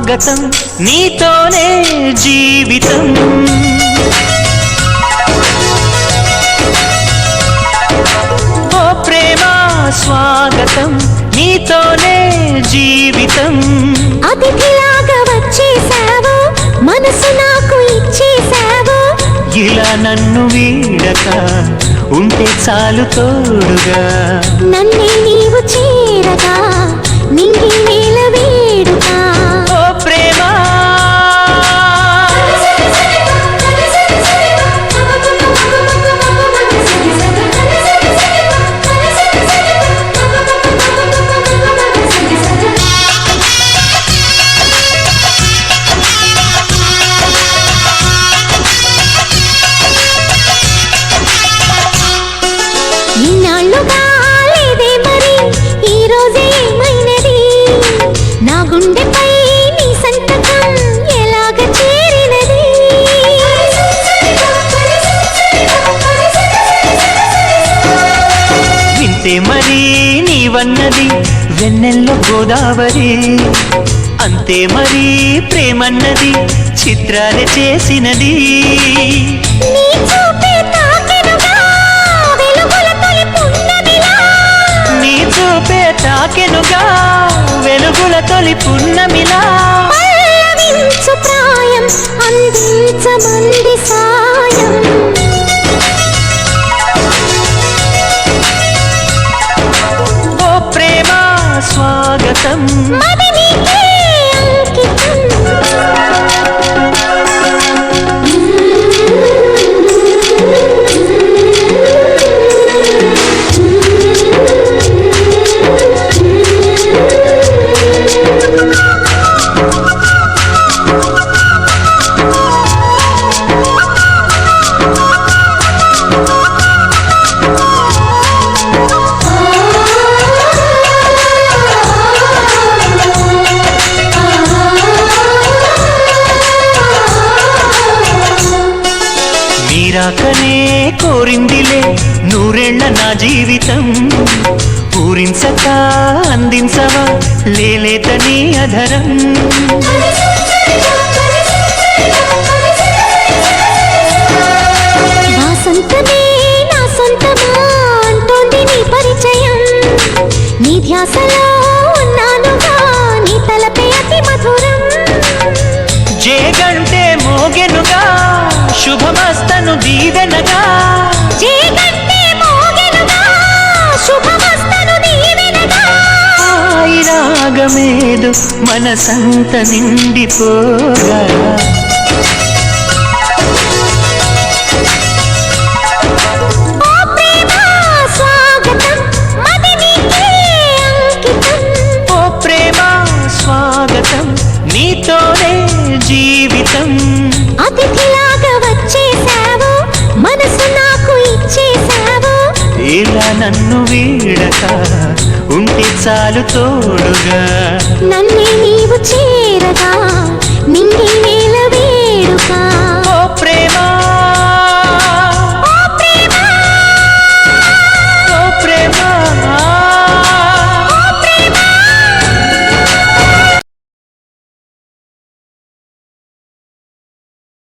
స్వాగతం నీతోనే జీవితం ఓ ప్రేమ స్వాగతం నీతోనే జీవితం అతిథిలాగా వచ్చేసావు మనసు నాకు ఇచ్చేసావు ఇలా నన్ను వీడక ఉంటే చాలు తోడుగా నన్నే నీవు చేరగా నింగి నేల వేడుగా ఓ ప్రేమ ఇన్నాళ్ళుగా లేదే మరి ఈ రోజే ఏమైనది నా గుండెపై నీ సంతకం ఎలాగ చేరినది వింటే మరి నీవన్నది వెన్నెల్లో గోదావరి అంతే మరి ప్రేమన్నది చిత్రాలు చేసినది నీ చూపే తాకెనుగా వెలుగుల తొలి పున్నమిలా నీ చూపే తాకెనుగా వెలుగుల తొలి పున్నమిలా పల్లవించు ప్రాయం అందించమంది సాయం ఓ ప్రేమ స్వాగతం మది నీకే అంకితం మీరాకనే కోరిందిలే నూరేళ్ల నా జీవితం పూరించక అందించవా లేలేతని అధరం వాసంతమే నా సొంతమా అంటోంది నీ పరిచయం నీ ధ్యాసలో ఉన్నానుగా నీ తలపే అతి మధురం జేగంటే మోగెనుగా శుభమస్తను దీవెనగా జేగంటే మోగెనుగా శుభమస్తను దీవెనగా హాయి రాగమేదు మనసంత నిండిపోగా ఓ ప్రేమ స్వాగతం మది నీకే అంకితం ఓ ప్రేమ స్వాగతం నీతోనే జీవితం అతిథిలాగా వచ్చేసావు మనసు నాకు ఇచ్చేసావు ఇలా నన్ను వీడక ఉంటే చాలు తోడుగా నన్నే నీవు చేరగా నింగి నేల